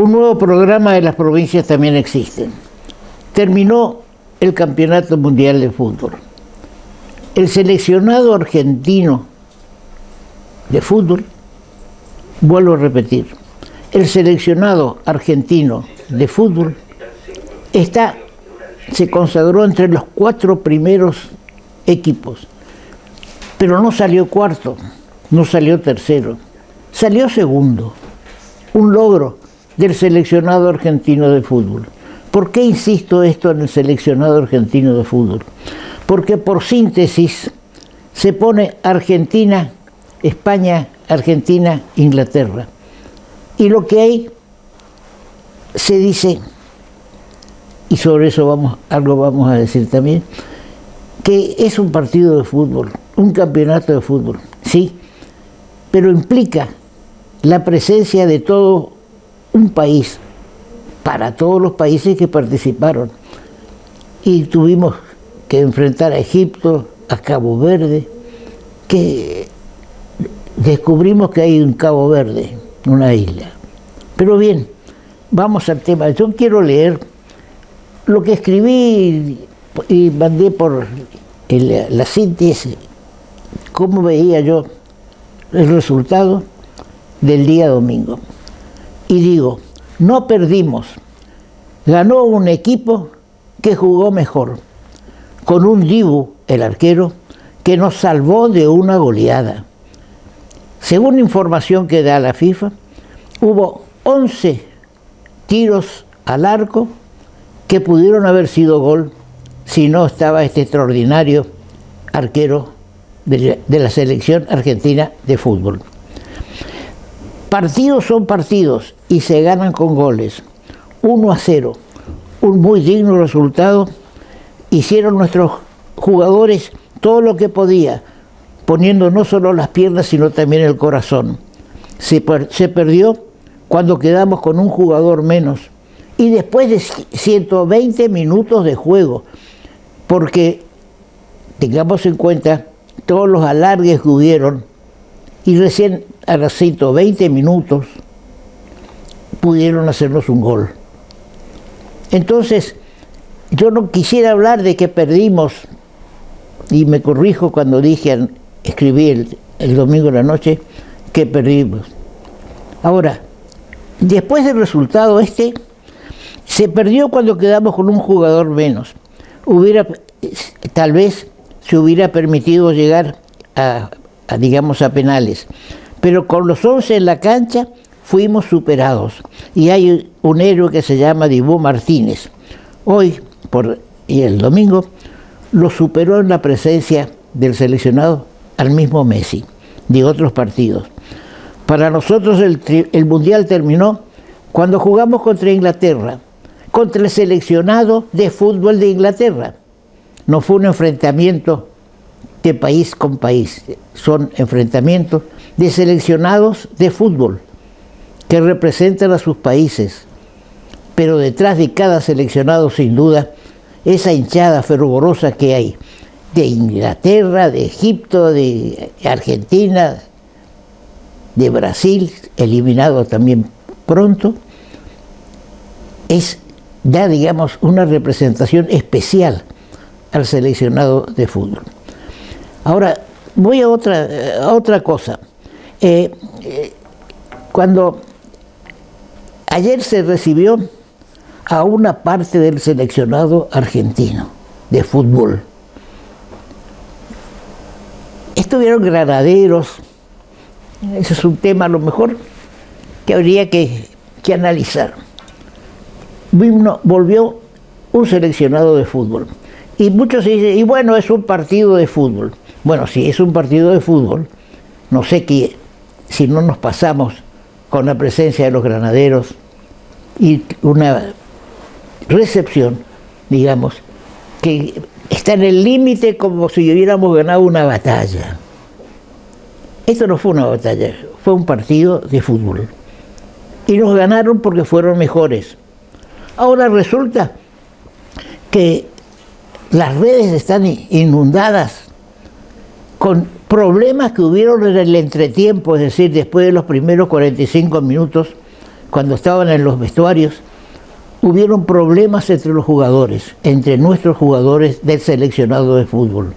Un nuevo programa de las provincias también existe. Terminó el Campeonato Mundial de Fútbol. El seleccionado argentino de fútbol, vuelvo a repetir, el seleccionado argentino de fútbol se consagró entre los 4 primeros equipos, pero no salió cuarto, no salió tercero, salió segundo. Un logro del seleccionado argentino de fútbol. ¿Por qué insisto esto en el seleccionado argentino de fútbol? Porque por síntesis se pone Argentina, España, Argentina, Inglaterra. Y lo que hay se dice, y sobre eso algo vamos a decir también, que es un partido de fútbol, un campeonato de fútbol, sí, pero implica la presencia de todo un país, para todos los países que participaron. Y tuvimos que enfrentar a Egipto, a Cabo Verde, que descubrimos que hay un Cabo Verde, una isla. Pero bien, vamos al tema. Yo quiero leer lo que escribí y mandé por la síntesis, cómo veía yo el resultado del día domingo. Y digo, no perdimos, ganó un equipo que jugó mejor, con un Dibu, el arquero, que nos salvó de una goleada. Según información que da la FIFA, hubo 11 tiros al arco que pudieron haber sido gol si no estaba este extraordinario arquero de la selección argentina de fútbol. Partidos son partidos y se ganan con goles. 1-0, un muy digno resultado. Hicieron nuestros jugadores todo lo que podía, poniendo no solo las piernas sino también el corazón. Se perdió cuando quedamos con un jugador menos y después de 120 minutos de juego, porque tengamos en cuenta todos los alargues que hubieron y recién a los 120 minutos pudieron hacernos un gol. Entonces, yo no quisiera hablar de que perdimos, y me corrijo cuando escribí el domingo en la noche, que perdimos. Ahora, después del resultado se perdió cuando quedamos con un jugador menos. Tal vez se hubiera permitido llegar a penales, pero con los 11 en la cancha fuimos superados. Y hay un héroe que se llama Dibu Martínez. Hoy, y el domingo, lo superó en la presencia del seleccionado al mismo Messi, de otros partidos. Para nosotros el Mundial terminó cuando jugamos contra Inglaterra, contra el seleccionado de fútbol de Inglaterra. No fue un enfrentamiento de país con país, son enfrentamientos de seleccionados de fútbol que representan a sus países, pero detrás de cada seleccionado, sin duda, esa hinchada fervorosa que hay de Inglaterra, de Egipto, de Argentina, de Brasil, eliminado también pronto, da, digamos, una representación especial al seleccionado de fútbol. Ahora, voy a otra cosa. Cuando ayer se recibió a una parte del seleccionado argentino de fútbol, estuvieron granaderos. Ese es un tema a lo mejor que habría que analizar. Volvió un seleccionado de fútbol. Y muchos dicen, y bueno, es un partido de fútbol. Bueno, si es un partido de fútbol, no sé si no nos pasamos con la presencia de los granaderos y una recepción, digamos, que está en el límite como si hubiéramos ganado una batalla. Esto no fue una batalla, fue un partido de fútbol. Y nos ganaron porque fueron mejores. Ahora resulta que las redes están inundadas con problemas que hubieron en el entretiempo, es decir, después de los primeros 45 minutos, cuando estaban en los vestuarios, hubieron problemas entre los jugadores, entre nuestros jugadores del seleccionado de fútbol.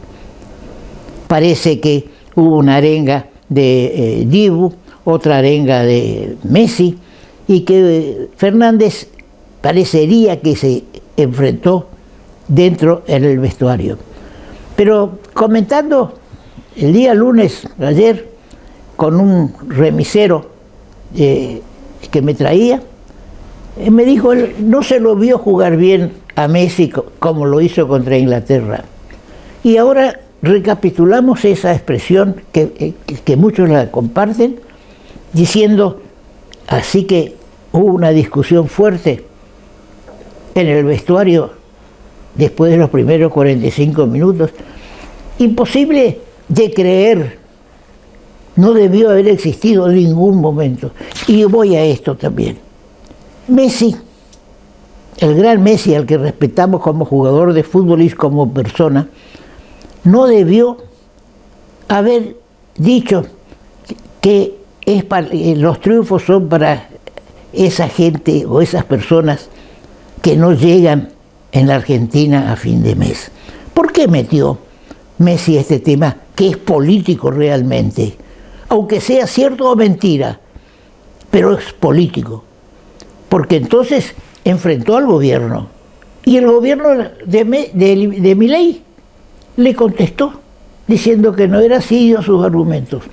Parece que hubo una arenga de Dibu, otra arenga de Messi, y que Fernández parecería que se enfrentó dentro en el vestuario. Pero comentando el día lunes, ayer, con un remisero que me traía, me dijo, él no se lo vio jugar bien a Messi como lo hizo contra Inglaterra. Y ahora recapitulamos esa expresión que muchos la comparten, diciendo, así que hubo una discusión fuerte en el vestuario después de los primeros 45 minutos. Imposible de creer, no debió haber existido en ningún momento. Y voy a esto también. Messi, el gran Messi, al que respetamos como jugador de fútbol y como persona, no debió haber dicho que los triunfos son para esa gente o esas personas que no llegan en la Argentina a fin de mes. ¿Por qué metió Messi este tema que es político realmente? Aunque sea cierto o mentira, pero es político. Porque entonces enfrentó al gobierno y el gobierno de Milei le contestó diciendo que no era así, dio sus argumentos.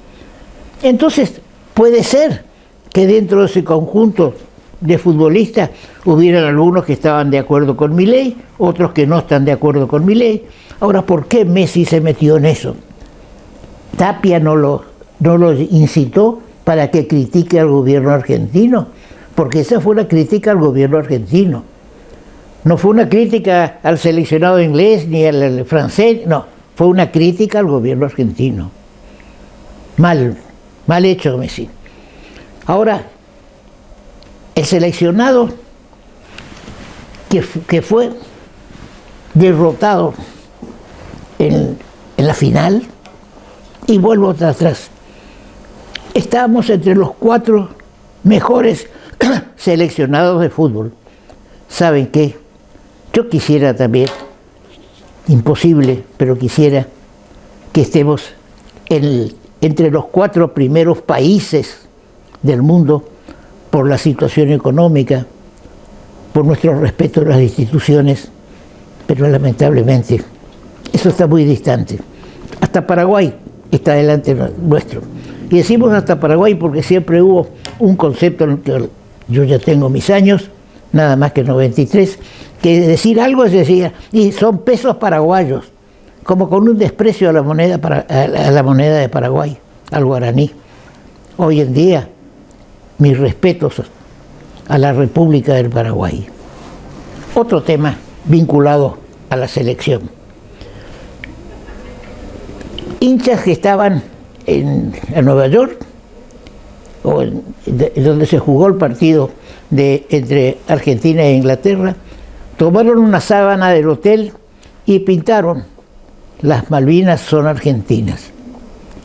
Entonces puede ser que dentro de ese conjunto de futbolistas hubieran algunos que estaban de acuerdo con Milei, otros que no están de acuerdo con Milei. Ahora, ¿por qué Messi se metió en eso? Tapia no lo incitó para que critique al gobierno argentino, porque esa fue una crítica al gobierno argentino. No fue una crítica al seleccionado inglés ni al francés, no, fue una crítica al gobierno argentino. Mal hecho, Messi. Ahora, el seleccionado que fue derrotado en la final, y vuelvo atrás, estábamos entre los 4 mejores seleccionados de fútbol. ¿Saben qué? Yo quisiera también, imposible, pero quisiera que estemos entre los 4 primeros países del mundo por la situación económica, por nuestro respeto a las instituciones, pero lamentablemente eso está muy distante. Hasta Paraguay está delante nuestro. Y decimos hasta Paraguay porque siempre hubo un concepto en el que yo ya tengo mis años, nada más que 93, que decir algo es decir, y son pesos paraguayos, como con un desprecio a la moneda de Paraguay, al guaraní. Hoy en día, mis respetos a la República del Paraguay. Otro tema vinculado a la selección. Hinchas que estaban en Nueva York, donde se jugó el partido entre Argentina e Inglaterra, tomaron una sábana del hotel y pintaron "Las Malvinas son argentinas",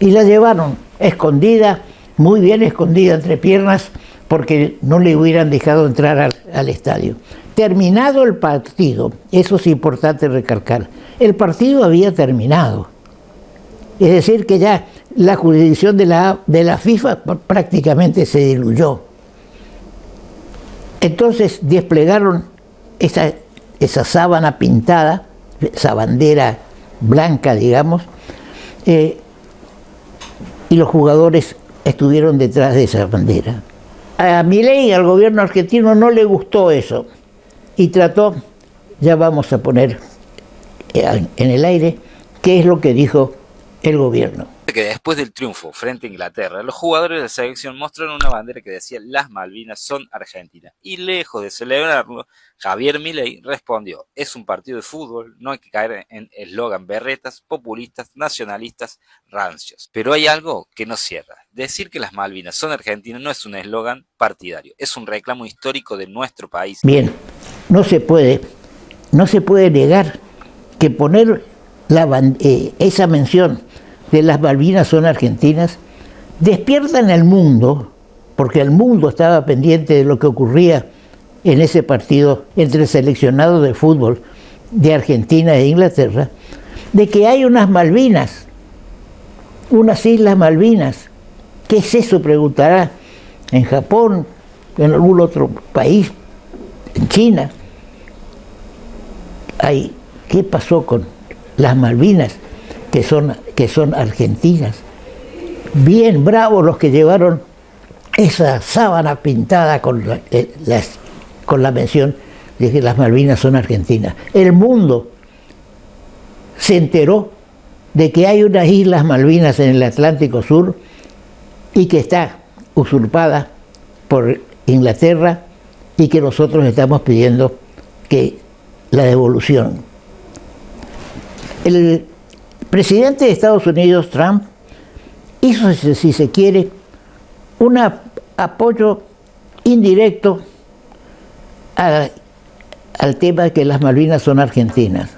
y la llevaron escondida, muy bien escondida entre piernas, porque no le hubieran dejado entrar al estadio. Terminado el partido, eso es importante recalcar, el partido había terminado. Es decir, que ya la jurisdicción de la FIFA prácticamente se diluyó. Entonces desplegaron esa sábana pintada, esa bandera blanca, digamos, y los jugadores estuvieron detrás de esa bandera. A Milei y al gobierno argentino no le gustó eso y trató, ya vamos a poner en el aire, qué es lo que dijo el gobierno. Que después del triunfo frente a Inglaterra, los jugadores de la selección mostraron una bandera que decía "Las Malvinas son argentinas", y lejos de celebrarlo, Javier Milei respondió: "Es un partido de fútbol, no hay que caer en eslogan berretas, populistas, nacionalistas, rancios". Pero hay algo que no cierra. Decir que las Malvinas son argentinas no es un eslogan partidario, es un reclamo histórico de nuestro país. Bien, no se puede negar que poner esa mención de las Malvinas son argentinas despierta en el mundo porque el mundo estaba pendiente de lo que ocurría en ese partido entre el seleccionado de fútbol de Argentina e Inglaterra, de que hay unas Malvinas, unas Islas Malvinas. ¿Qué es eso?, preguntará, en Japón, en algún otro país, en China. ¿Qué pasó con las Malvinas, que son argentinas? Bien bravos los que llevaron esa sábana pintada con la mención de que las Malvinas son argentinas. El mundo se enteró de que hay unas Islas Malvinas en el Atlántico Sur y que está usurpada por Inglaterra y que nosotros estamos pidiendo que la devolución. El presidente de Estados Unidos, Trump, hizo, si se quiere, un apoyo indirecto al tema de que las Malvinas son argentinas.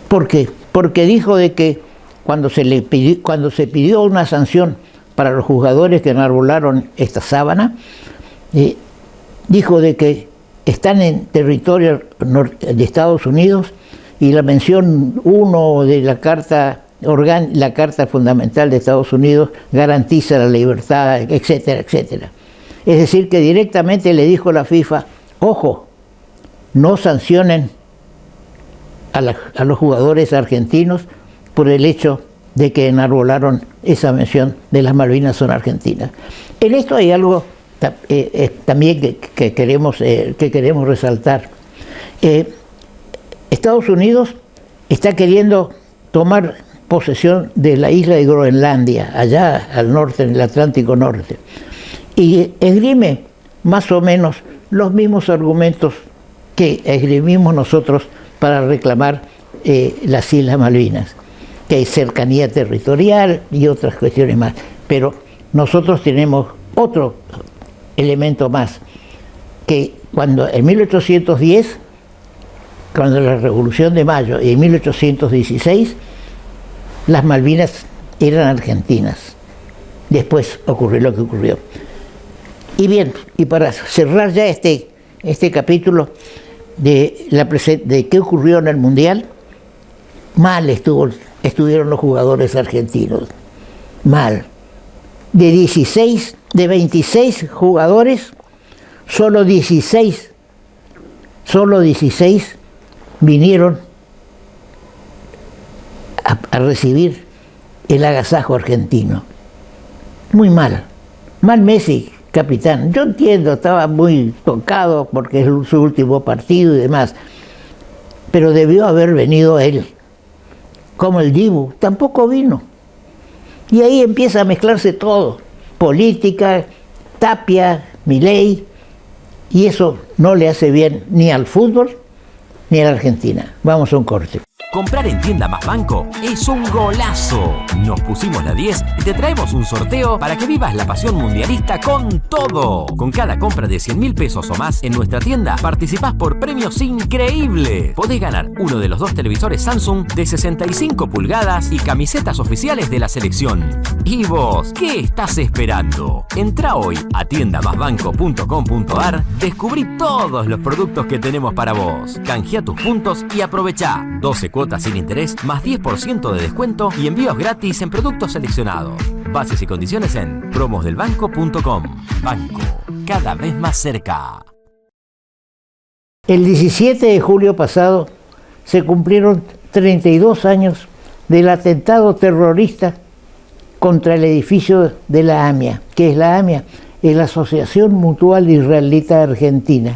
¿Por qué? Porque dijo de que cuando se pidió una sanción para los jugadores que enarbolaron esta sábana, dijo de que están en territorio de Estados Unidos y la mención 1 de la Carta Fundamental de Estados Unidos garantiza la libertad, etcétera, etcétera. Es decir, que directamente le dijo a la FIFA, ojo, no sancionen a los jugadores argentinos por el hecho de que enarbolaron esa mención de las Malvinas son argentinas. En esto hay algo también que queremos resaltar. Estados Unidos está queriendo tomar posesión de la isla de Groenlandia, allá al norte, en el Atlántico Norte, y esgrime más o menos los mismos argumentos que esgrimimos nosotros para reclamar las Islas Malvinas, que hay cercanía territorial y otras cuestiones más. Pero nosotros tenemos otro elemento más, que cuando en 1810, cuando la Revolución de Mayo, y en 1816, las Malvinas eran argentinas. Después ocurrió lo que ocurrió. Y bien, y para cerrar ya este capítulo de qué ocurrió en el Mundial, mal estuvieron los jugadores argentinos. Mal. De 26 jugadores, solo 16 vinieron a recibir el agasajo argentino. Muy mal. Mal Messi, capitán. Yo entiendo, estaba muy tocado porque es su último partido y demás, pero debió haber venido él. Como el Dibu, tampoco vino. Y ahí empieza a mezclarse todo. Política, Tapia, Milei, y eso no le hace bien ni al fútbol ni a la Argentina. Vamos a un corte. Comprar en Tienda Más Banco es un golazo. Nos pusimos la 10 y te traemos un sorteo para que vivas la pasión mundialista con todo. Con cada compra de 100.000 pesos o más en nuestra tienda, participás por premios increíbles. Podés ganar uno de los 2 televisores Samsung de 65 pulgadas y camisetas oficiales de la selección. ¿Y vos qué estás esperando? Entrá hoy a tiendamasbanco.com.ar, descubrí todos los productos que tenemos para vos. Canjea tus puntos y aprovechá 12 cuotas sin interés, más 10% de descuento y envíos gratis en productos seleccionados. Bases y condiciones en promosdelbanco.com. Banco, cada vez más cerca. El 17 de julio pasado se cumplieron 32 años del atentado terrorista contra el edificio de la AMIA. ¿Qué es la AMIA? Es la Asociación Mutual Israelita Argentina.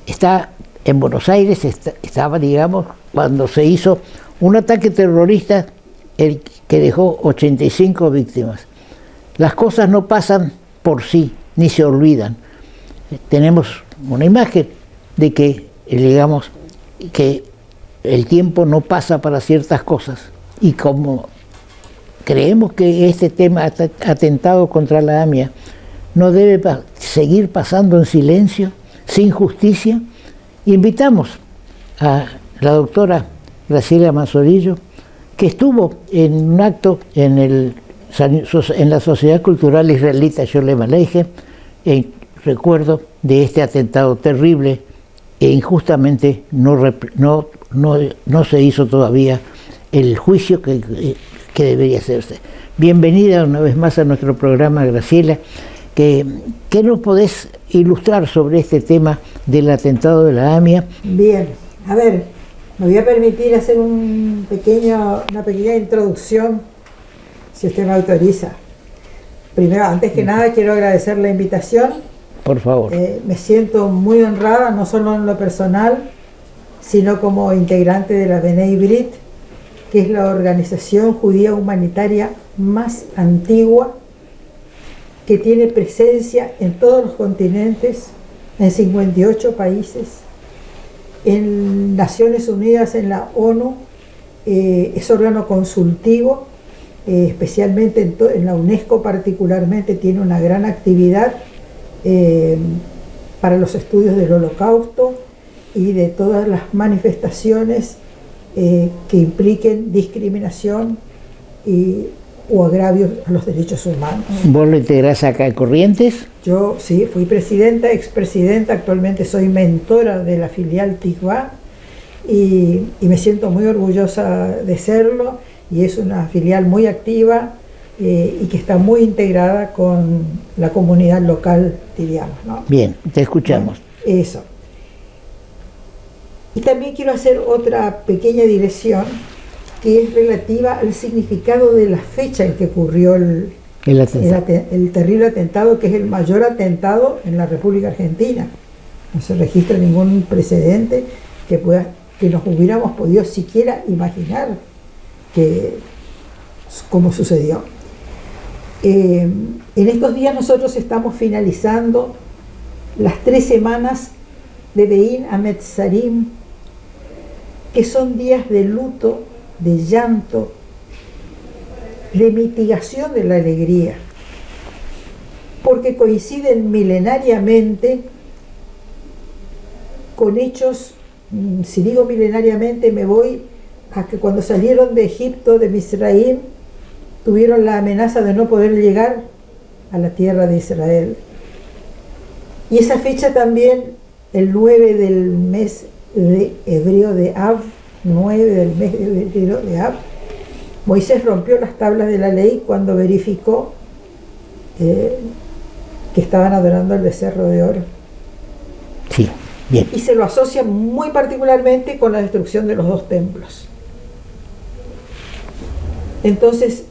Está en Buenos Aires, estaba, digamos, cuando se hizo un ataque terrorista que dejó 85 víctimas. Las cosas no pasan por sí, ni se olvidan. Tenemos una imagen de que, digamos, que el tiempo no pasa para ciertas cosas. Y como creemos que este tema, atentado contra la AMIA, no debe seguir pasando en silencio, sin justicia, invitamos a la doctora Graciela Mazzorillo, que estuvo en un acto en el en la Sociedad Cultural Israelita Sholem Aleichem, en recuerdo de este atentado terrible e injustamente no se hizo todavía el juicio que debería hacerse. Bienvenida una vez más a nuestro programa, Graciela. ¿Qué nos podés ilustrar sobre este tema del atentado de la AMIA? Bien, a ver, me voy a permitir hacer una pequeña introducción, si usted me autoriza. Primero, antes que nada, quiero agradecer la invitación. Por favor. Me siento muy honrada, no solo en lo personal, sino como integrante de la Bnei Brit, que es la organización judía humanitaria más antigua, que tiene presencia en todos los continentes, en 58 países, en Naciones Unidas, en la ONU, es órgano consultivo, especialmente en la UNESCO particularmente, tiene una gran actividad para los estudios del Holocausto y de todas las manifestaciones que impliquen discriminación o agravios a los derechos humanos. ¿Vos lo integrás acá en Corrientes? Yo sí, fui presidenta, expresidenta, actualmente soy mentora de la filial Tikvah y me siento muy orgullosa de serlo, y es una filial muy activa y que está muy integrada con la comunidad local, diríamos, ¿no? Bien, te escuchamos. Bueno, eso. Y también quiero hacer otra pequeña dirección que es relativa al significado de la fecha en que ocurrió el terrible atentado, que es el mayor atentado en la República Argentina. No se registra ningún precedente que nos hubiéramos podido siquiera imaginar cómo sucedió. En estos días nosotros estamos finalizando las 3 semanas de Bein Hametzarim, que son días de luto, de llanto, de mitigación de la alegría, porque coinciden milenariamente con hechos, si digo milenariamente me voy a que cuando salieron de Egipto, de Misraim, tuvieron la amenaza de no poder llegar a la tierra de Israel. Y esa fecha también, el 9 del mes de hebreo de Av, 9 del mes de hebreo de Av, Moisés rompió las tablas de la ley cuando verificó que estaban adorando el becerro de oro. Sí, bien. Y se lo asocia muy particularmente con la destrucción de los 2 templos. Entonces,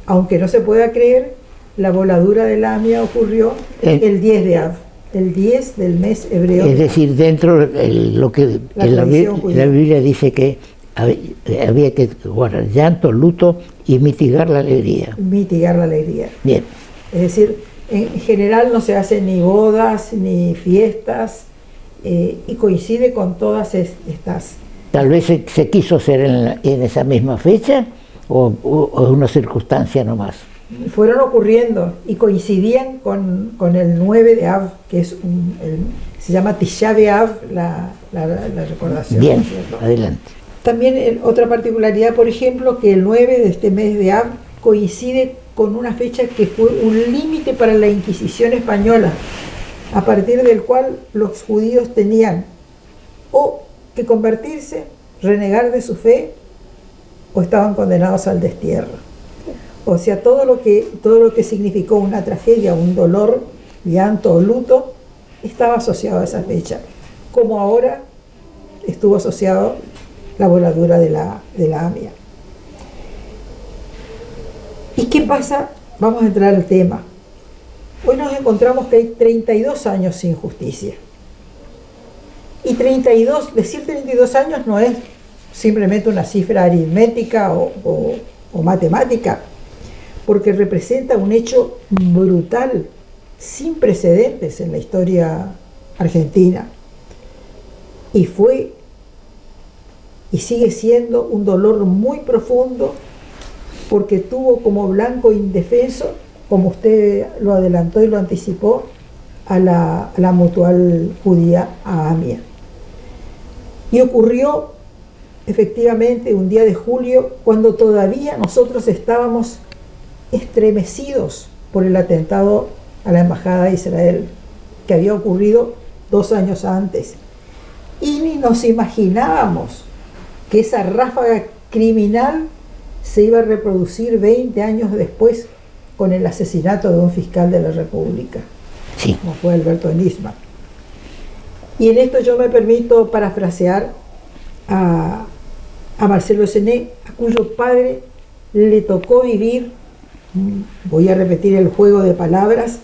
aunque no se pueda creer, la voladura de la AMIA ocurrió el 10 de Av, el 10 del mes hebreo. Es decir, dentro de lo que la Biblia dice que había que guardar llanto, luto y mitigar la alegría. Mitigar la alegría. Bien. Es decir, en general no se hacen ni bodas ni fiestas y coincide con todas estas. Tal vez se quiso hacer en esa misma fecha o es una circunstancia nomás. Fueron ocurriendo y coincidían con el 9 de Av, que es se llama Tisha B'Av, la recordación. Bien, adelante. También otra particularidad, por ejemplo, que el 9 de este mes de Av coincide con una fecha que fue un límite para la Inquisición española, a partir del cual los judíos tenían o que convertirse, renegar de su fe, o estaban condenados al destierro. O sea, todo lo que significó una tragedia, un dolor, llanto o luto, estaba asociado a esa fecha, como ahora estuvo asociado la voladura de la AMIA. ¿Y qué pasa? Vamos a entrar al tema. Hoy nos encontramos que hay 32 años sin justicia. Y decir 32 años no es simplemente una cifra aritmética o matemática, porque representa un hecho brutal, sin precedentes en la historia argentina. Y fue y sigue siendo un dolor muy profundo, porque tuvo como blanco indefenso, como usted lo adelantó y lo anticipó, a la mutual judía, a AMIA. Y ocurrió efectivamente un día de julio, cuando todavía nosotros estábamos estremecidos por el atentado a la Embajada de Israel, que había ocurrido 2 años antes. Y ni nos imaginábamos que esa ráfaga criminal se iba a reproducir 20 años después con el asesinato de un fiscal de la República, Sí. como fue Alberto Nisman. Y en esto yo me permito parafrasear a Marcelo Sené, a cuyo padre le tocó vivir, voy a repetir el juego de palabras,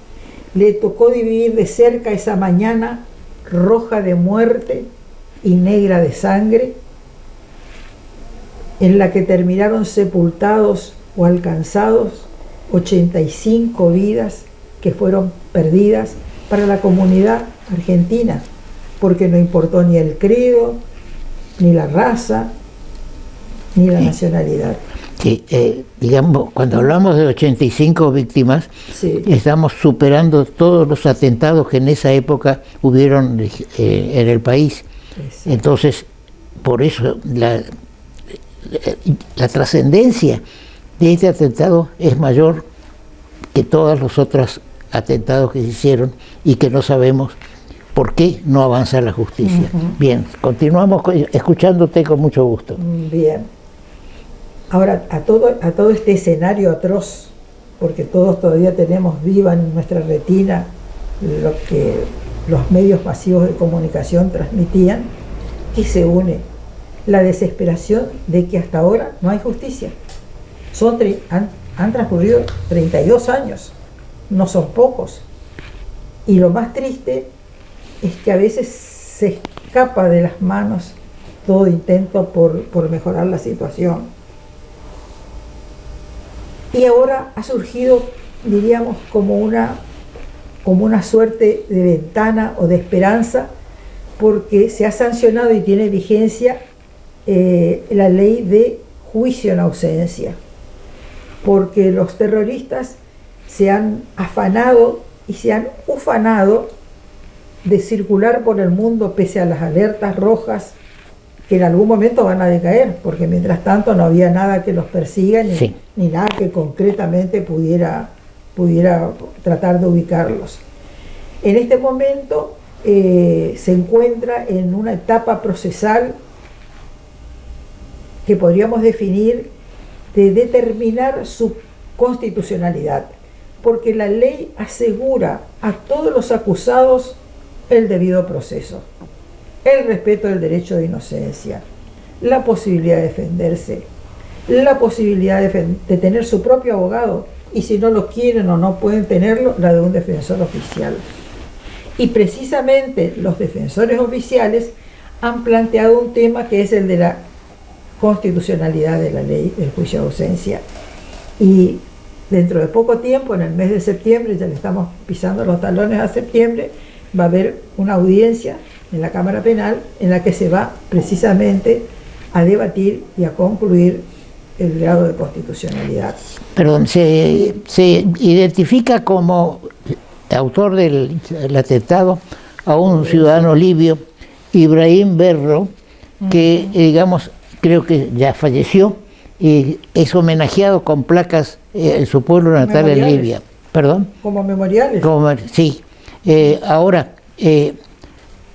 le tocó vivir de cerca esa mañana roja de muerte y negra de sangre, en la que terminaron sepultados o alcanzados 85 vidas que fueron perdidas para la comunidad argentina, porque no importó ni el credo, ni la raza, ni la nacionalidad. Sí, digamos, cuando hablamos de 85 víctimas, Sí. estamos superando todos los atentados que en esa época hubieron en el país. Exacto. Entonces, por eso la trascendencia de este atentado es mayor que todos los otros atentados que se hicieron y que no sabemos por qué no avanza la justicia. Bien, continuamos escuchándote con mucho gusto. Bien. Ahora, a todo este escenario atroz, porque todos todavía tenemos viva en nuestra retina lo que los medios masivos de comunicación transmitían, ¿qué se une? La desesperación de que hasta ahora no hay justicia. Han transcurrido 32 años, no son pocos. Y lo más triste es que a veces se escapa de las manos todo intento por mejorar la situación. Y ahora ha surgido, diríamos, como una suerte de ventana o de esperanza, porque se ha sancionado y tiene vigencia la ley de juicio en ausencia, porque los terroristas se han afanado y se han ufanado de circular por el mundo pese a las alertas rojas que en algún momento van a decaer, porque mientras tanto no había nada que los persiga ni nada que concretamente pudiera tratar de ubicarlos. En este momento se encuentra en una etapa procesal que podríamos definir de determinar su constitucionalidad, porque la ley asegura a todos los acusados el debido proceso, el respeto del derecho de inocencia, la posibilidad de defenderse, la posibilidad de tener su propio abogado, y si no lo quieren o no pueden tenerlo, la de un defensor oficial. Y precisamente los defensores oficiales han planteado un tema que es el de la constitucionalidad de la ley del juicio de ausencia. Y dentro de poco tiempo, en el mes de septiembre, ya le estamos pisando los talones a septiembre, va a haber una audiencia en la Cámara Penal en la que se va precisamente a debatir y a concluir el grado de constitucionalidad. Perdón, se identifica como autor del atentado a un ciudadano libio, Ibrahim Berro, que digamos, creo que ya falleció y es homenajeado con placas en su pueblo natal en Libia. ¿Perdón? Como memoriales. Sí. Ahora,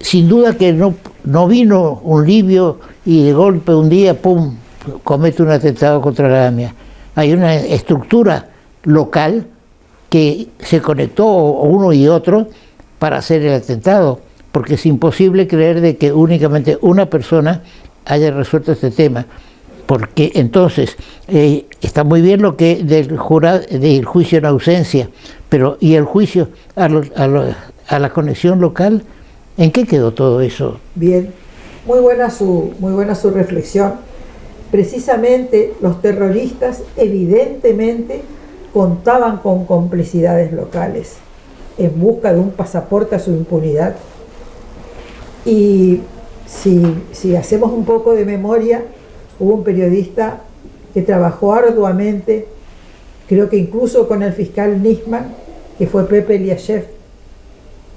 sin duda que no vino un libio y de golpe un día, ¡pum!, comete un atentado contra la AMIA. Hay una estructura local que se conectó uno y otro para hacer el atentado, porque es imposible creer de que únicamente una persona haya resuelto este tema, porque entonces está muy bien lo que del juicio en ausencia, pero ¿y el juicio a la conexión local? ¿En qué quedó todo eso? Bien, muy buena su reflexión. Precisamente los terroristas evidentemente contaban con complicidades locales en busca de un pasaporte a su impunidad. Y si hacemos un poco de memoria, hubo un periodista que trabajó arduamente, creo que incluso con el fiscal Nisman, que fue Pepe Eliashev,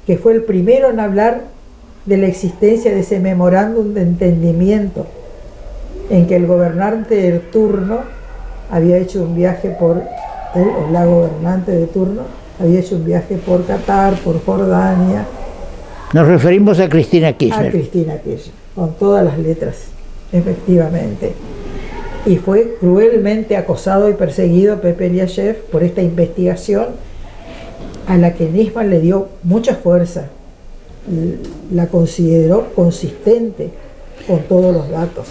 que fue el primero en hablar de la existencia de ese memorándum de entendimiento en que el gobernante del turno había hecho un viaje por él o la gobernante de turno, había hecho un viaje por Qatar, por Jordania. Nos referimos a Cristina Kirchner. A Cristina Kirchner, con todas las letras, efectivamente. Y fue cruelmente acosado y perseguido Pepe Eliashev por esta investigación a la que Nisman le dio mucha fuerza, la consideró consistente con todos los datos.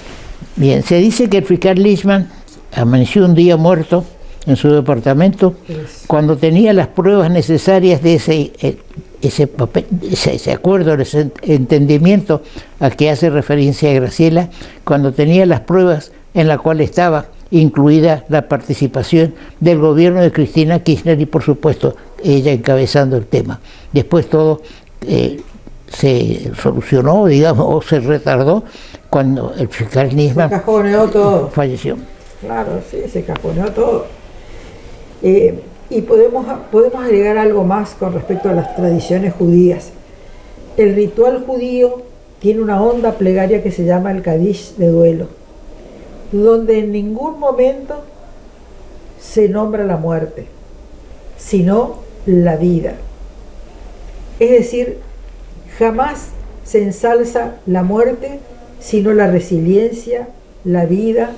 Bien, se dice que el fiscal Nisman amaneció un día muerto en su departamento cuando tenía las pruebas necesarias de ese acuerdo, ese entendimiento al que hace referencia Graciela, cuando tenía las pruebas en la cual estaba incluida la participación del gobierno de Cristina Kirchner y por supuesto ella encabezando el tema. Después todo se solucionó, digamos, o se retardó cuando el fiscal Nisman falleció. Claro, sí, se cajoneó todo. Y podemos agregar algo más con respecto a las tradiciones judías. El ritual judío tiene una honda plegaria que se llama el Kadish de duelo, donde en ningún momento se nombra la muerte, sino la vida. Es decir, jamás se ensalza la muerte, sino la resiliencia, la vida,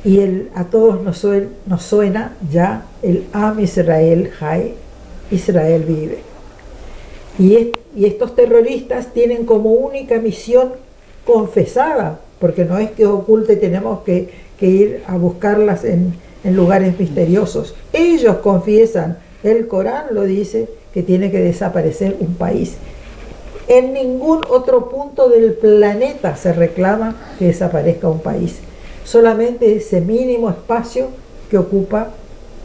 y a todos nos suena ya el Am Israel Hay, Israel vive. Y estos terroristas tienen como única misión confesada, porque no es que oculte, tenemos que ir a buscarlas en lugares misteriosos. Ellos confiesan, el Corán lo dice, que tiene que desaparecer un país. En ningún otro punto del planeta se reclama que desaparezca un país. Solamente ese mínimo espacio que ocupa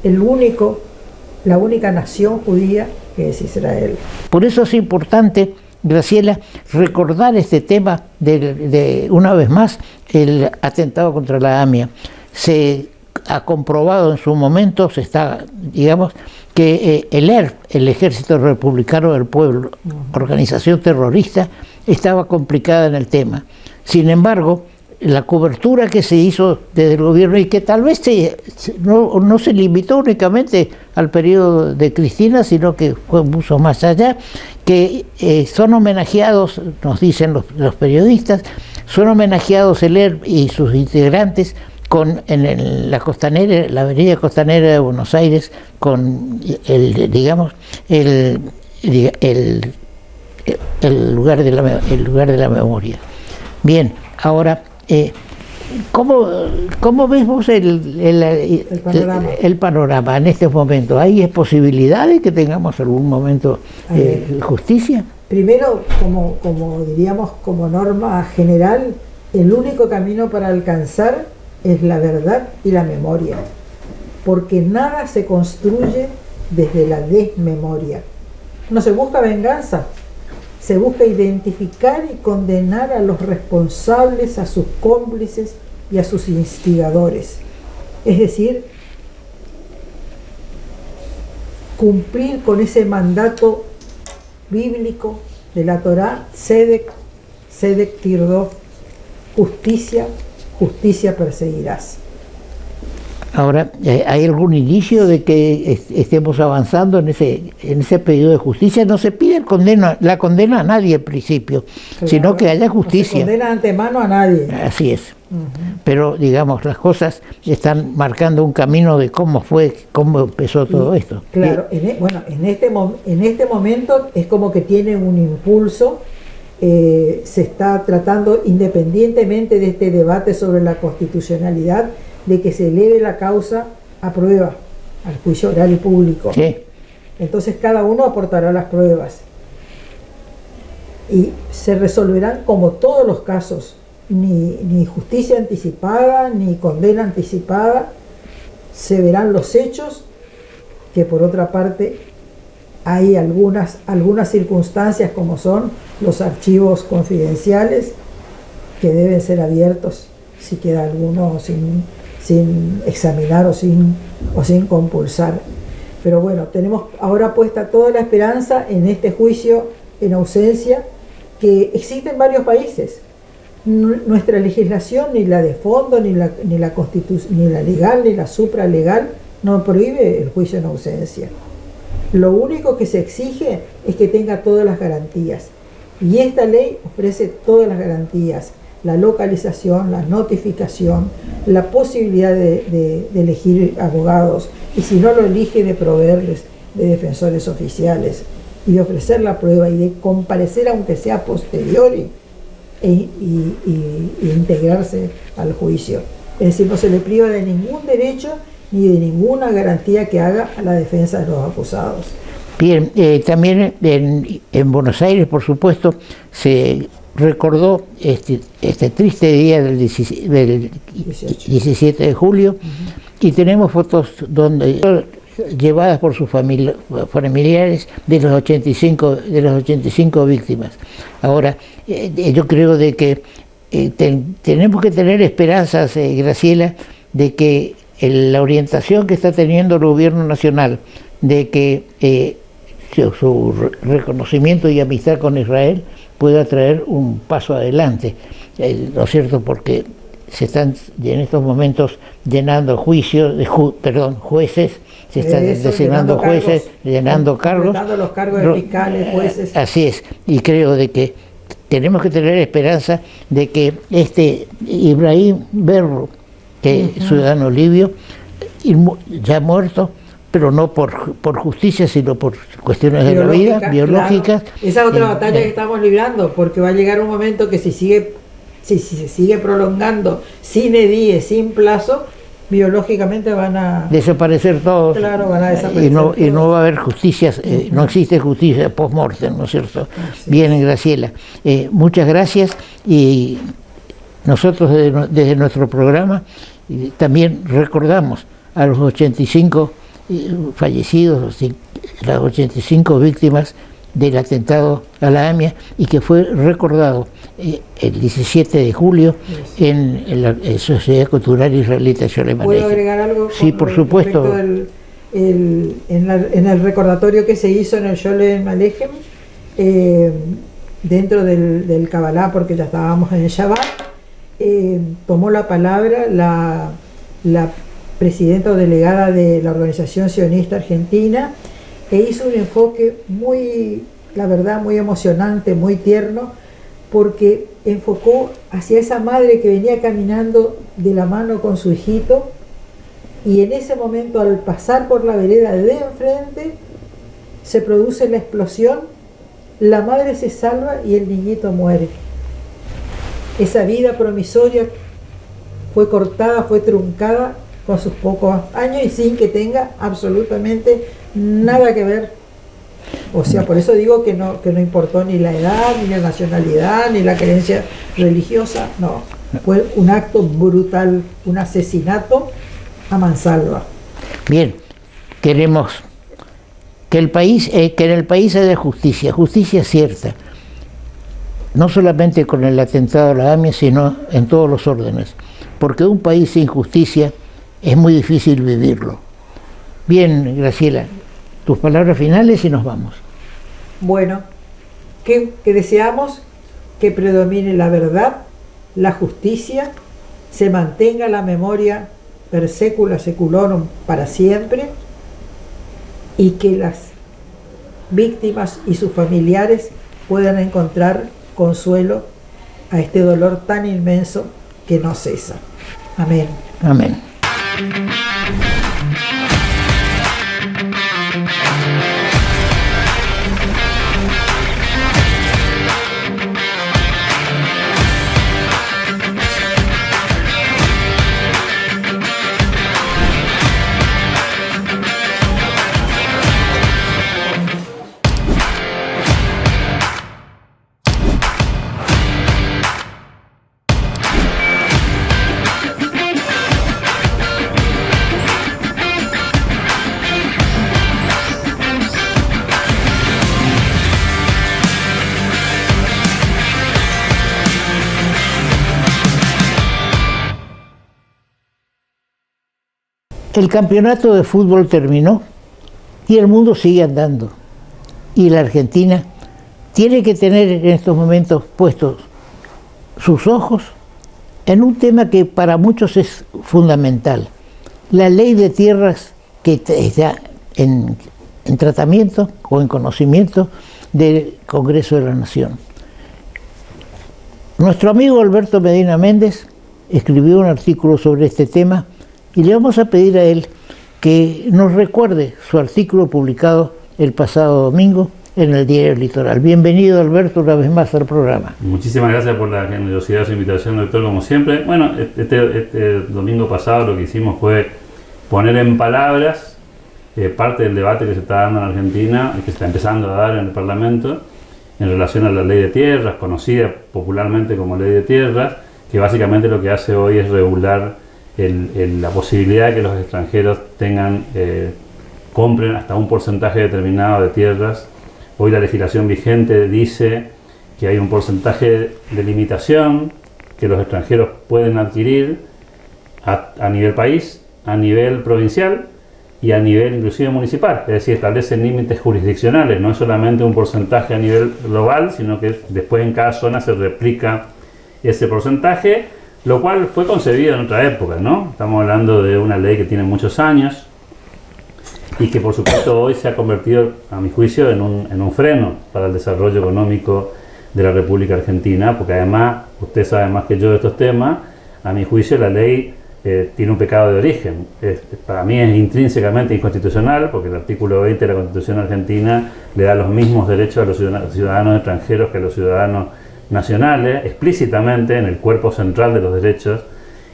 la única nación judía, que es Israel. Por eso es importante, Graciela, recordar este tema de una vez más, el atentado contra la AMIA. Se ha comprobado en su momento, digamos, que el ERP, el Ejército Republicano del Pueblo, organización terrorista, estaba complicada en el tema. Sin embargo, la cobertura que se hizo desde el gobierno, y que tal vez no se limitó únicamente al periodo de Cristina, sino que fue mucho más allá, que son homenajeados, nos dicen los periodistas, son homenajeados el ERP y sus integrantes en la costanera, la avenida costanera de Buenos Aires, con el lugar de la memoria. Bien, ahora, ¿cómo ves vos el panorama en este momento? ¿Hay posibilidades que tengamos algún momento justicia? Primero, como diríamos, como norma general, el único camino para alcanzar es la verdad y la memoria, porque nada se construye desde la desmemoria. No se busca venganza, se busca identificar y condenar a los responsables, a sus cómplices y a sus instigadores. Es decir, cumplir con ese mandato bíblico de la Torá, Tzedek Tirdof, justicia perseguirás. Ahora, ¿hay algún indicio de que estemos avanzando en ese pedido de justicia? No se pide la condena a nadie al principio, claro, sino que haya justicia. No se condena antemano a nadie. Así es. Pero, digamos, las cosas están marcando un camino de cómo empezó todo esto. Claro, en este momento es como que tiene un impulso. Se está tratando, independientemente de este debate sobre la constitucionalidad, de que se eleve la causa a prueba, al juicio oral y público. Sí. Entonces cada uno aportará las pruebas y se resolverán como todos los casos, ni justicia anticipada, ni condena anticipada. Se verán los hechos, que por otra parte hay algunas circunstancias, como son los archivos confidenciales, que deben ser abiertos si queda alguno sin examinar o sin compulsar. Pero bueno, tenemos ahora puesta toda la esperanza en este juicio en ausencia, que existe en varios países. Nuestra legislación, ni la de fondo, ni la legal, ni la supralegal, no prohíbe el juicio en ausencia. Lo único que se exige es que tenga todas las garantías. Y esta ley ofrece todas las garantías: la localización, la notificación, la posibilidad de elegir abogados, y si no lo elige, de proveerles de defensores oficiales, y de ofrecer la prueba, y de comparecer, aunque sea posteriori, e integrarse al juicio. Es decir, no se le priva de ningún derecho ni de ninguna garantía que haga a la defensa de los acusados. Bien, también en Buenos Aires, por supuesto, se recordó este triste día del 17 de julio, y tenemos fotos donde llevadas por sus familiares de los 85 víctimas. Ahora, yo creo de que tenemos que tener esperanzas, Graciela, de que la orientación que está teniendo el gobierno nacional, de que su reconocimiento y amistad con Israel pueda traer un paso adelante, ¿no es cierto? Porque se están en estos momentos llenando jueces, se están designando jueces, llenando cargos, los cargos de fiscales, jueces. Así es, y creo de que tenemos que tener esperanza de que Ibrahim Berro, que es ciudadano libio, ya muerto, pero no por justicia, sino por cuestiones de la vida, biológicas. Claro. Esa es otra batalla que estamos librando, porque va a llegar un momento que si se sigue prolongando sin edie, sin plazo, biológicamente van a desaparecer todos. Claro, van a desaparecer y no va a haber justicia, no existe justicia post-mortem, ¿no es cierto? Bien, Graciela, muchas gracias, y nosotros desde nuestro programa también recordamos a los 85 fallecidos, las 85 víctimas del atentado a la AMIA, y que fue recordado el 17 de julio en la Sociedad Cultural Israelita Sholem Aleichem. ¿Puedo agregar algo? Sí, por supuesto. En el recordatorio que se hizo en el Sholem Aleichem, dentro del Kabbalah, porque ya estábamos en el Shabbat, tomó la palabra la presidenta o delegada de la Organización Sionista Argentina, e hizo un enfoque muy, la verdad, muy emocionante, muy tierno, porque enfocó hacia esa madre que venía caminando de la mano con su hijito, y en ese momento, al pasar por la vereda de enfrente, se produce la explosión, la madre se salva y el niñito muere. Esa vida promisoria fue cortada, fue truncada con sus pocos años, y sin que tenga absolutamente nada que ver. O sea, por eso digo que no importó ni la edad, ni la nacionalidad, ni la creencia religiosa. No, fue un acto brutal, un asesinato a mansalva. Bien, queremos que en el país haya justicia cierta, no solamente con el atentado a la AMIA, sino en todos los órdenes, porque un país sin justicia es muy difícil vivirlo. Bien, Graciela, tus palabras finales y nos vamos. Bueno, que deseamos que predomine la verdad, la justicia, se mantenga la memoria per secula seculorum para siempre, y que las víctimas y sus familiares puedan encontrar consuelo a este dolor tan inmenso que no cesa. Amén. Amén. El campeonato de fútbol terminó y el mundo sigue andando. Y la Argentina tiene que tener en estos momentos puestos sus ojos en un tema que para muchos es fundamental: la ley de tierras que está en tratamiento o en conocimiento del Congreso de la Nación. Nuestro amigo Alberto Medina Méndez escribió un artículo sobre este tema y le vamos a pedir a él que nos recuerde su artículo publicado el pasado domingo en el Diario Litoral. Bienvenido, Alberto, una vez más al programa. Muchísimas gracias por la generosidad de su invitación, doctor, como siempre. Bueno, este domingo pasado lo que hicimos fue poner en palabras parte del debate que se está dando en Argentina, que se está empezando a dar en el Parlamento, en relación a la ley de tierras, conocida popularmente como ley de tierras, que básicamente lo que hace hoy es regular la posibilidad de que los extranjeros compren hasta un porcentaje determinado de tierras. Hoy la legislación vigente dice que hay un porcentaje de limitación que los extranjeros pueden adquirir a nivel país, a nivel provincial y a nivel inclusive municipal. Es decir, establecen límites jurisdiccionales, no es solamente un porcentaje a nivel global, sino que después en cada zona se replica ese porcentaje, lo cual fue concebido en otra época, ¿no? Estamos hablando de una ley que tiene muchos años y que por supuesto hoy se ha convertido, a mi juicio, en un freno para el desarrollo económico de la República Argentina, porque además, usted sabe más que yo de estos temas, a mi juicio la ley tiene un pecado de origen. Para mí es intrínsecamente inconstitucional, porque el artículo 20 de la Constitución argentina le da los mismos derechos a los ciudadanos extranjeros que a los ciudadanos nacionales, explícitamente en el cuerpo central de los derechos,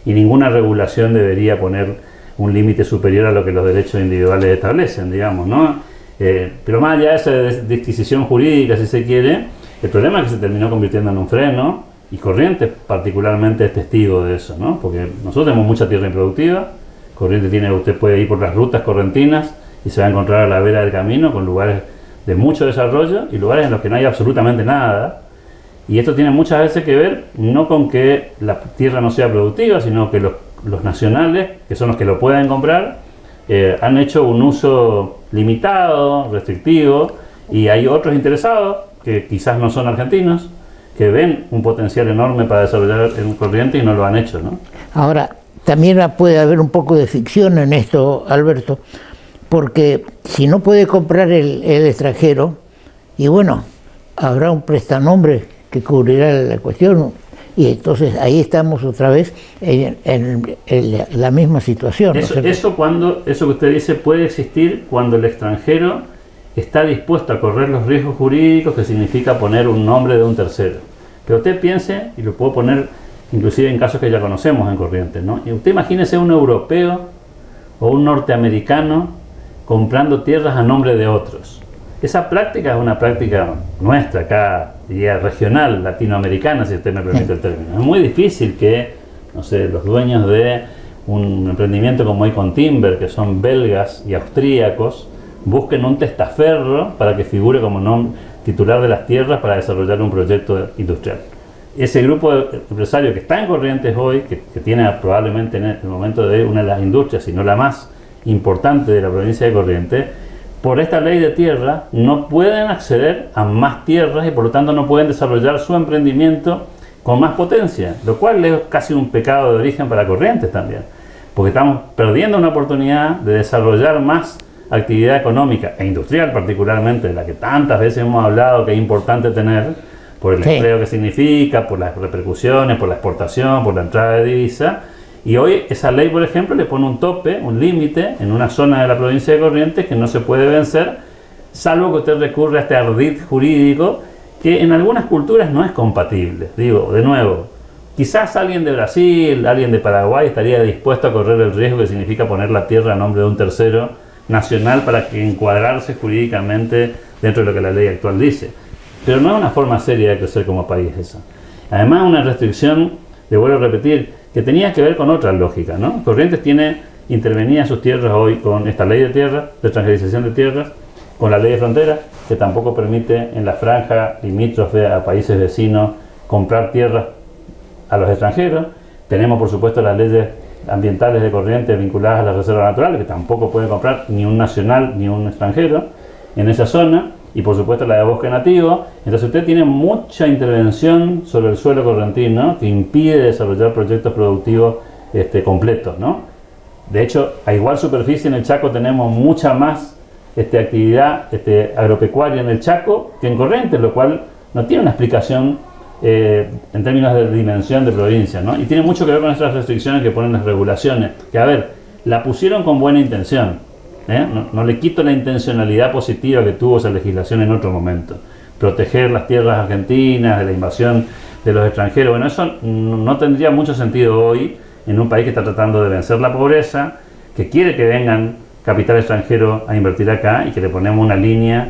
y ninguna regulación debería poner un límite superior a lo que los derechos individuales establecen, digamos, ¿no? Pero más allá de esa disquisición jurídica, si se quiere, el problema es que se terminó convirtiendo en un freno, y Corrientes particularmente es testigo de eso, ¿no? Porque nosotros tenemos mucha tierra improductiva. Corrientes usted puede ir por las rutas correntinas y se va a encontrar a la vera del camino con lugares de mucho desarrollo y lugares en los que no hay absolutamente nada. Y esto tiene muchas veces que ver no con que la tierra no sea productiva, sino que los nacionales, que son los que lo pueden comprar, han hecho un uso limitado, restrictivo, y hay otros interesados, que quizás no son argentinos, que ven un potencial enorme para desarrollar en Corrientes y no lo han hecho, ¿no? Ahora, también puede haber un poco de ficción en esto, Alberto, porque si no puede comprar el extranjero, y bueno, habrá un prestanombre que cubrirá la cuestión, y entonces ahí estamos otra vez en la misma situación. Eso que usted dice puede existir cuando el extranjero está dispuesto a correr los riesgos jurídicos que significa poner un nombre de un tercero. Pero usted piense, y lo puedo poner inclusive en casos que ya conocemos en Corrientes, ¿no? Y usted imagínese un europeo o un norteamericano comprando tierras a nombre de otros. Esa práctica es una práctica nuestra acá, diría regional, latinoamericana, si usted me permite el término. Es muy difícil que, no sé, los dueños de un emprendimiento como Icon Timber, que son belgas y austríacos, busquen un testaferro para que figure como titular de las tierras para desarrollar un proyecto industrial. Ese grupo de empresarios que está en Corrientes hoy, que tiene probablemente en el momento de una de las industrias, si no la más importante de la provincia de Corrientes, por esta ley de tierra no pueden acceder a más tierras y por lo tanto no pueden desarrollar su emprendimiento con más potencia, lo cual es casi un pecado de origen para Corrientes también, porque estamos perdiendo una oportunidad de desarrollar más actividad económica e industrial particularmente, de la que tantas veces hemos hablado que es importante tener, por el empleo que significa, por las repercusiones, por la exportación, por la entrada de divisa. Y hoy esa ley, por ejemplo, le pone un tope, un límite en una zona de la provincia de Corrientes que no se puede vencer, salvo que usted recurra a este ardid jurídico que en algunas culturas no es compatible. Digo, de nuevo, quizás alguien de Brasil, alguien de Paraguay estaría dispuesto a correr el riesgo que significa poner la tierra a nombre de un tercero nacional para que encuadrarse jurídicamente dentro de lo que la ley actual dice. Pero no es una forma seria de crecer como país esa. Además, una restricción, le vuelvo a repetir, que tenía que ver con otra lógica, ¿no? Corrientes tiene intervenida sus tierras hoy con esta ley de tierras, de extranjerización de tierras, con la ley de fronteras, que tampoco permite en la franja limítrofe a países vecinos comprar tierras a los extranjeros. Tenemos, por supuesto, las leyes ambientales de Corrientes vinculadas a las reservas naturales, que tampoco puede comprar ni un nacional ni un extranjero en esa zona, y por supuesto la de bosque nativo. Entonces usted tiene mucha intervención sobre el suelo correntino que impide desarrollar proyectos productivos completos, ¿no? De hecho, a igual superficie en el Chaco tenemos mucha más actividad agropecuaria en el Chaco que en Corrientes, lo cual no tiene una explicación en términos de dimensión de provincia, ¿no? Y tiene mucho que ver con estas restricciones que ponen las regulaciones, que a ver, la pusieron con buena intención, no le quito la intencionalidad positiva que tuvo esa legislación en otro momento, proteger las tierras argentinas de la invasión de los extranjeros. Bueno, eso no tendría mucho sentido hoy en un país que está tratando de vencer la pobreza, que quiere que vengan capital extranjero a invertir acá y que le ponemos una línea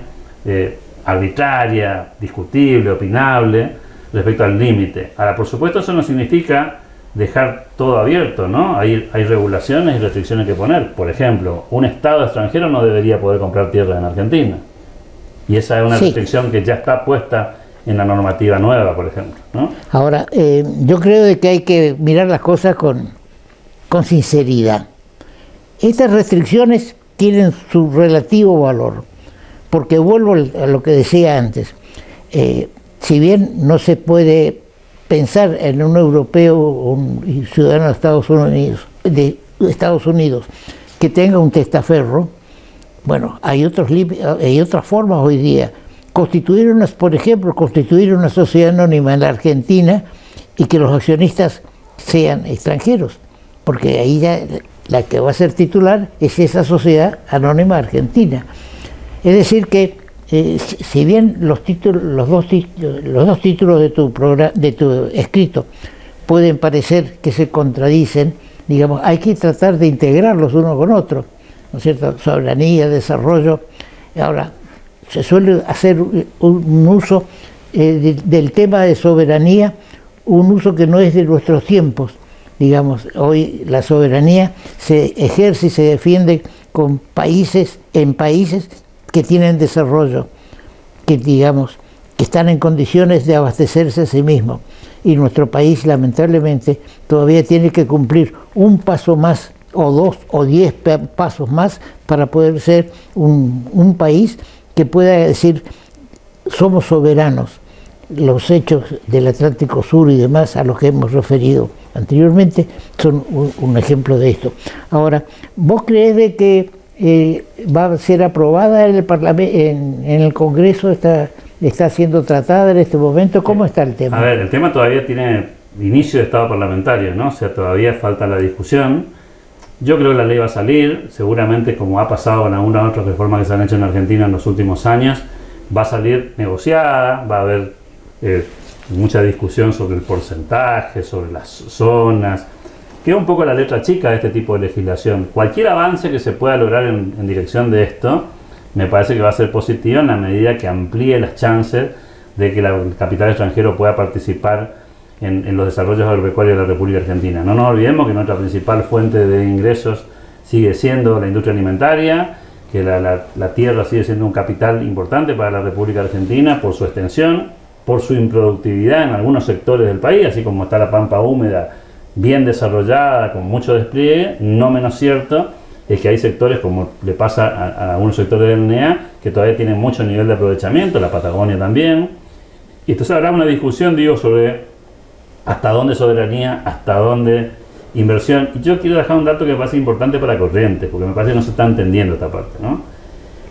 arbitraria, discutible, opinable respecto al límite. Ahora, por supuesto, eso no significa dejar todo abierto, ¿no? Hay regulaciones y restricciones que poner. Por ejemplo, un Estado extranjero no debería poder comprar tierras en Argentina. Y esa es una restricción que ya está puesta en la normativa nueva, por ejemplo, ¿no? Ahora, yo creo de que hay que mirar las cosas con sinceridad. Estas restricciones tienen su relativo valor, porque vuelvo a lo que decía antes. Si bien no se puede pensar en un europeo y ciudadano de Estados Unidos que tenga un testaferro, bueno, hay otras formas hoy día. Por ejemplo, constituir una sociedad anónima en la Argentina y que los accionistas sean extranjeros, porque ahí ya la que va a ser titular es esa sociedad anónima argentina. Es decir que si bien los dos títulos de tu escrito pueden parecer que se contradicen, digamos, hay que tratar de integrarlos uno con otro, ¿no es cierto? Soberanía, desarrollo. Ahora, se suele hacer un uso del tema de soberanía, un uso que no es de nuestros tiempos. Digamos, hoy la soberanía se ejerce y se defiende en países que tienen desarrollo, que digamos, que están en condiciones de abastecerse a sí mismos. Y nuestro país, lamentablemente, todavía tiene que cumplir un paso más, o 2 o 10 pasos más, para poder ser un país que pueda decir, somos soberanos. Los hechos del Atlántico Sur y demás a los que hemos referido anteriormente son un ejemplo de esto. Ahora, ¿vos crees de que va a ser aprobada en el Parlamento, en el Congreso, está siendo tratada en este momento? ¿Cómo está el tema? A ver, el tema todavía tiene inicio de estado parlamentario, ¿no? O sea, todavía falta la discusión. Yo creo que la ley va a salir, seguramente como ha pasado con algunas otras reformas que se han hecho en Argentina en los últimos años, va a salir negociada, va a haber mucha discusión sobre el porcentaje, sobre las zonas. Queda un poco la letra chica de este tipo de legislación. Cualquier avance que se pueda lograr en dirección de esto, me parece que va a ser positivo en la medida que amplíe las chances de que el capital extranjero pueda participar en los desarrollos agropecuarios de la República Argentina. No nos olvidemos que nuestra principal fuente de ingresos sigue siendo la industria alimentaria, que la tierra sigue siendo un capital importante para la República Argentina por su extensión, por su improductividad en algunos sectores del país, así como está la pampa húmeda bien desarrollada, con mucho despliegue. No menos cierto es que hay sectores, como le pasa a algunos sectores del NEA, que todavía tienen mucho nivel de aprovechamiento, la Patagonia también. Y entonces habrá una discusión, sobre hasta dónde soberanía, hasta dónde inversión. Y yo quiero dejar un dato que me parece importante para Corrientes, porque me parece que no se está entendiendo esta parte, ¿no?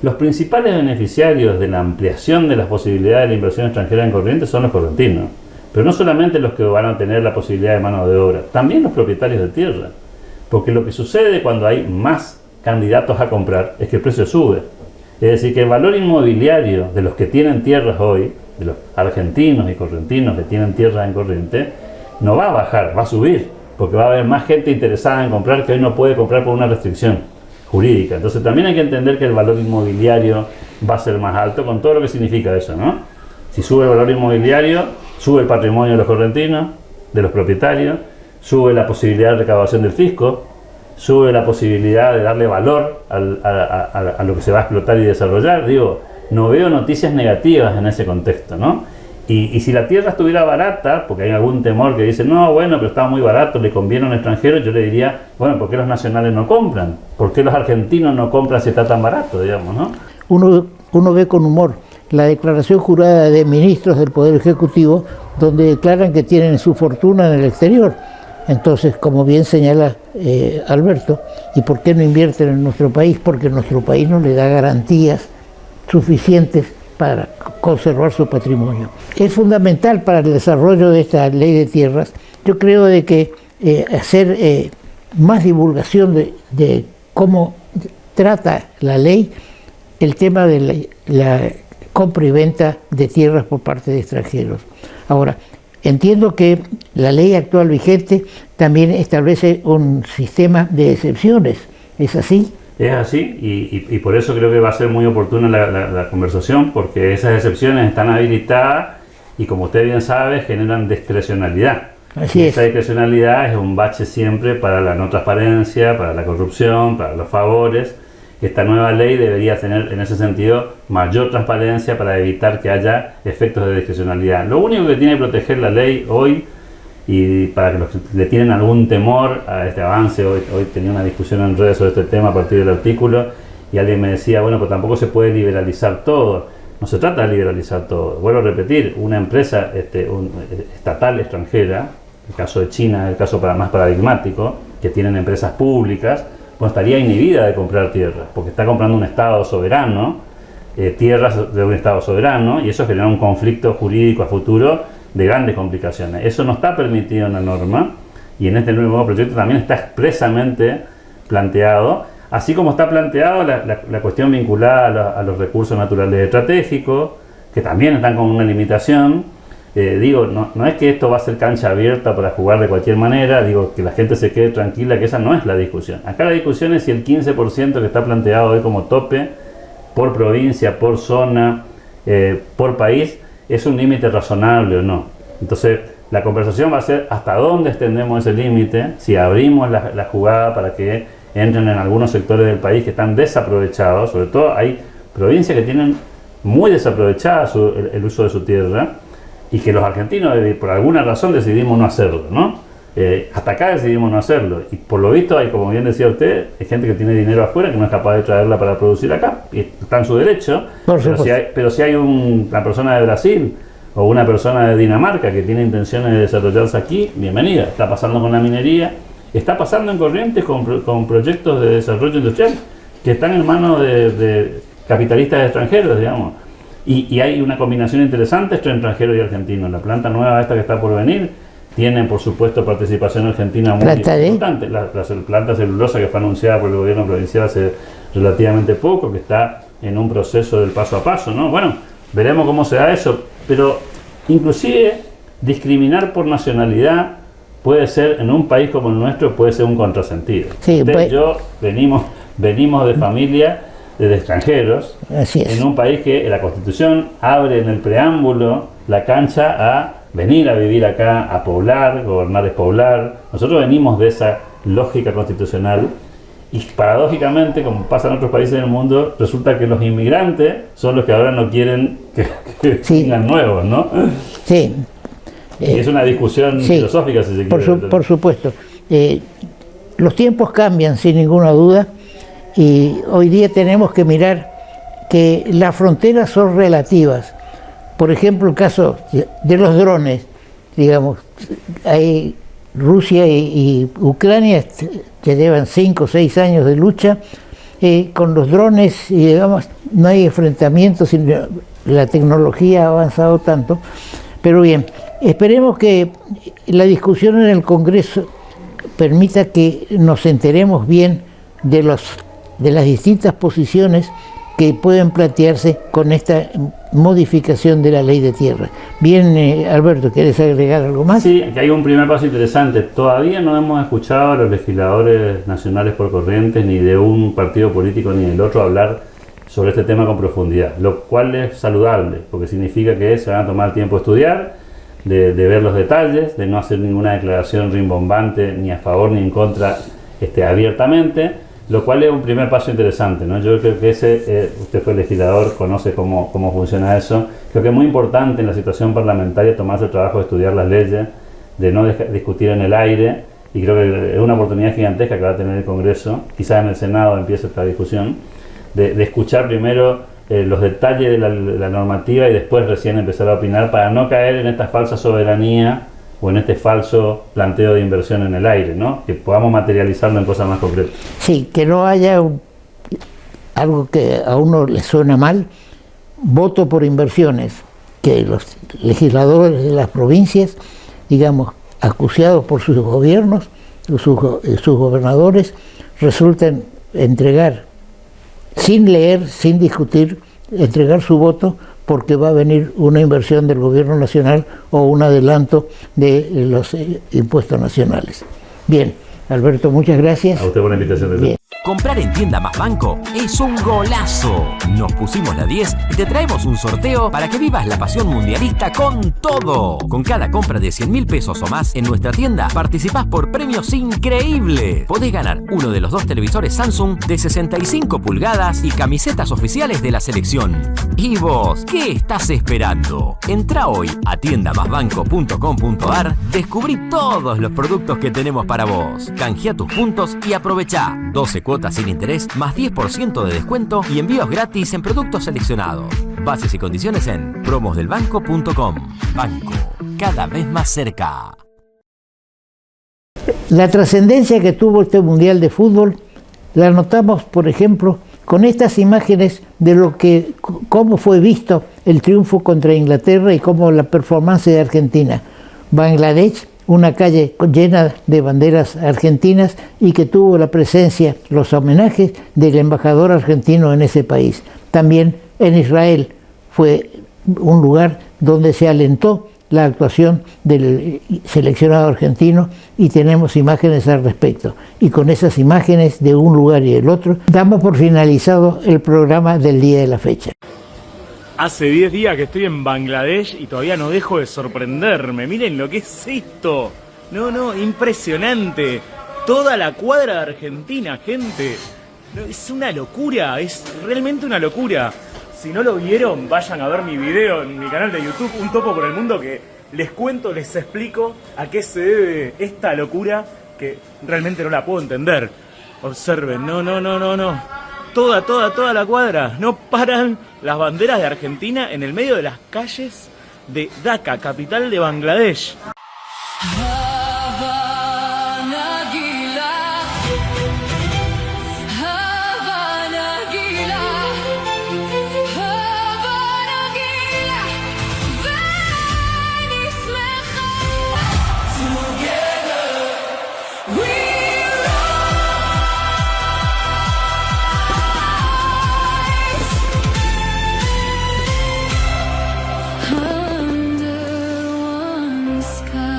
Los principales beneficiarios de la ampliación de las posibilidades de la inversión extranjera en Corrientes son los correntinos. Pero no solamente los que van a tener la posibilidad de mano de obra, también los propietarios de tierra. Porque lo que sucede cuando hay más candidatos a comprar es que el precio sube. Es decir, que el valor inmobiliario de los que tienen tierras hoy, de los argentinos y correntinos que tienen tierras en Corrientes, no va a bajar, va a subir. Porque va a haber más gente interesada en comprar que hoy no puede comprar por una restricción jurídica. Entonces también hay que entender que el valor inmobiliario va a ser más alto, con todo lo que significa eso, ¿no? Si sube el valor inmobiliario, sube el patrimonio de los correntinos, de los propietarios, sube la posibilidad de recaudación del fisco, sube la posibilidad de darle valor a lo que se va a explotar y desarrollar. Digo, no veo noticias negativas en ese contexto, ¿no? Y si la tierra estuviera barata, porque hay algún temor que dice, no, bueno, pero está muy barato, le conviene a un extranjero, yo le diría, bueno, ¿por qué los nacionales no compran? ¿Por qué los argentinos no compran si está tan barato, digamos, no? Uno ve con humor la declaración jurada de ministros del Poder Ejecutivo, donde declaran que tienen su fortuna en el exterior. Entonces, como bien señala Alberto, ¿y por qué no invierten en nuestro país? Porque nuestro país no le da garantías suficientes para conservar su patrimonio. Es fundamental para el desarrollo de esta ley de tierras, yo creo, de que hacer más divulgación de cómo trata la ley el tema de la compra y venta de tierras por parte de extranjeros. Ahora, entiendo que la ley actual vigente también establece un sistema de excepciones, ¿es así? Es así, y por eso creo que va a ser muy oportuna la conversación, porque esas excepciones están habilitadas y, como usted bien sabe, generan discrecionalidad. Así es. Esa discrecionalidad es un bache siempre para la no transparencia, para la corrupción, para los favores. Esta nueva ley debería tener, en ese sentido, mayor transparencia para evitar que haya efectos de discrecionalidad. Lo único que tiene que proteger la ley hoy, y para que los que le tienen algún temor a este avance, hoy tenía una discusión en redes sobre este tema a partir del artículo, y alguien me decía, bueno, pues tampoco se puede liberalizar todo. No se trata de liberalizar todo. Vuelvo a repetir, una empresa estatal extranjera, el caso de China es el caso más paradigmático, que tienen empresas públicas, bueno, estaría inhibida de comprar tierras, porque está comprando un Estado soberano, tierras de un Estado soberano, y eso genera un conflicto jurídico a futuro de grandes complicaciones. Eso no está permitido en la norma, y en este nuevo proyecto también está expresamente planteado, así como está planteado la cuestión vinculada a los recursos naturales estratégicos, que también están con una limitación. No es que esto va a ser cancha abierta para jugar de cualquier manera, digo, que la gente se quede tranquila, que esa no es la discusión. Acá la discusión es si el 15% que está planteado hoy como tope, por provincia, por zona, por país, es un límite razonable o no. Entonces, la conversación va a ser hasta dónde extendemos ese límite, si abrimos la jugada para que entren en algunos sectores del país que están desaprovechados, sobre todo hay provincias que tienen muy desaprovechadas el uso de su tierra, y que los argentinos por alguna razón decidimos no hacerlo, ¿no? Hasta acá decidimos no hacerlo, y por lo visto hay, como bien decía usted, hay gente que tiene dinero afuera que no es capaz de traerla para producir acá, y está en su derecho, pero si hay una persona de Brasil o una persona de Dinamarca que tiene intenciones de desarrollarse aquí, bienvenida. Está pasando con la minería, está pasando en Corrientes con proyectos de desarrollo industrial que están en manos de capitalistas extranjeros, digamos. Y hay una combinación interesante entre extranjero y argentino. La planta nueva esta que está por venir tiene, por supuesto, participación argentina muy importante. La planta celulosa que fue anunciada por el gobierno provincial hace relativamente poco, que está en un proceso del paso a paso, ¿no? Bueno, veremos cómo se da eso, pero inclusive discriminar por nacionalidad puede ser, en un país como el nuestro, puede ser un contrasentido. Sí, usted y yo venimos de familia de extranjeros, en un país que la Constitución abre en el preámbulo la cancha a venir a vivir acá, a poblar, gobernar es poblar. Nosotros venimos de esa lógica constitucional, y paradójicamente, como pasa en otros países del mundo, resulta que los inmigrantes son los que ahora no quieren que vengan nuevos, ¿no? Sí. Y es una discusión filosófica, si se quiere. Por supuesto. Los tiempos cambian, sin ninguna duda, y hoy día tenemos que mirar que las fronteras son relativas. Por ejemplo, el caso de los drones, digamos, hay Rusia y Ucrania que llevan 5 o 6 años de lucha con los drones, y digamos, no hay enfrentamientos, la tecnología ha avanzado tanto. Pero bien, esperemos que la discusión en el Congreso permita que nos enteremos bien de las distintas posiciones que pueden plantearse con esta modificación de la ley de tierra. Bien, Alberto, ¿quieres agregar algo más? Sí, que hay un primer paso interesante. Todavía no hemos escuchado a los legisladores nacionales por Corrientes, ni de un partido político ni del otro, hablar sobre este tema con profundidad, lo cual es saludable, porque significa que se van a tomar tiempo de estudiar, de ver los detalles, de no hacer ninguna declaración rimbombante ni a favor ni en contra abiertamente, lo cual es un primer paso interesante, ¿no? Yo creo que usted fue legislador, conoce cómo funciona eso. Creo que es muy importante en la situación parlamentaria tomarse el trabajo de estudiar las leyes, de no discutir en el aire, y creo que es una oportunidad gigantesca que va a tener el Congreso, quizás en el Senado empiece esta discusión, de escuchar primero los detalles de la normativa y después recién empezar a opinar, para no caer en esta falsa soberanía o en este falso planteo de inversión en el aire, ¿no? Que podamos materializarlo en cosas más concretas. Sí, que no haya algo que a uno le suena mal, voto por inversiones, que los legisladores de las provincias, digamos, acuciados por sus gobiernos, sus gobernadores, resulten entregar, sin leer, sin discutir, entregar su voto porque va a venir una inversión del gobierno nacional o un adelanto de los impuestos nacionales. Bien, Alberto, muchas gracias. A usted por la invitación. Bien. Comprar en Tienda Más Banco es un golazo. Nos pusimos la 10 y te traemos un sorteo para que vivas la pasión mundialista con todo. Con cada compra de 100.000 pesos o más en nuestra tienda, participás por premios increíbles. Podés ganar uno de los 2 televisores Samsung de 65 pulgadas y camisetas oficiales de la selección. ¿Y vos qué estás esperando? Entrá hoy a tiendamasbanco.com.ar, descubrí todos los productos que tenemos para vos. Canjea tus puntos y aprovechá 12 cuotas sin interés, más 10% de descuento y envíos gratis en productos seleccionados. Bases y condiciones en promosdelbanco.com. Banco, cada vez más cerca. La trascendencia que tuvo este Mundial de Fútbol la notamos, por ejemplo, con estas imágenes de cómo fue visto el triunfo contra Inglaterra y cómo la performance de Argentina. Bangladesh, una calle llena de banderas argentinas y que tuvo la presencia, los homenajes del embajador argentino en ese país. También en Israel fue un lugar donde se alentó la actuación del seleccionado argentino y tenemos imágenes al respecto. Y con esas imágenes de un lugar y el otro, damos por finalizado el programa del día de la fecha. Hace 10 días que estoy en Bangladesh y todavía no dejo de sorprenderme. Miren lo que es esto. No, impresionante. Toda la cuadra de Argentina, gente. No, es una locura, es realmente una locura. Si no lo vieron, vayan a ver mi video en mi canal de YouTube, Un Topo por el Mundo, que les cuento, les explico a qué se debe esta locura que realmente no la puedo entender. Observen, no. Toda la cuadra, no paran las banderas de Argentina en el medio de las calles de Dhaka, capital de Bangladesh. Under one sky.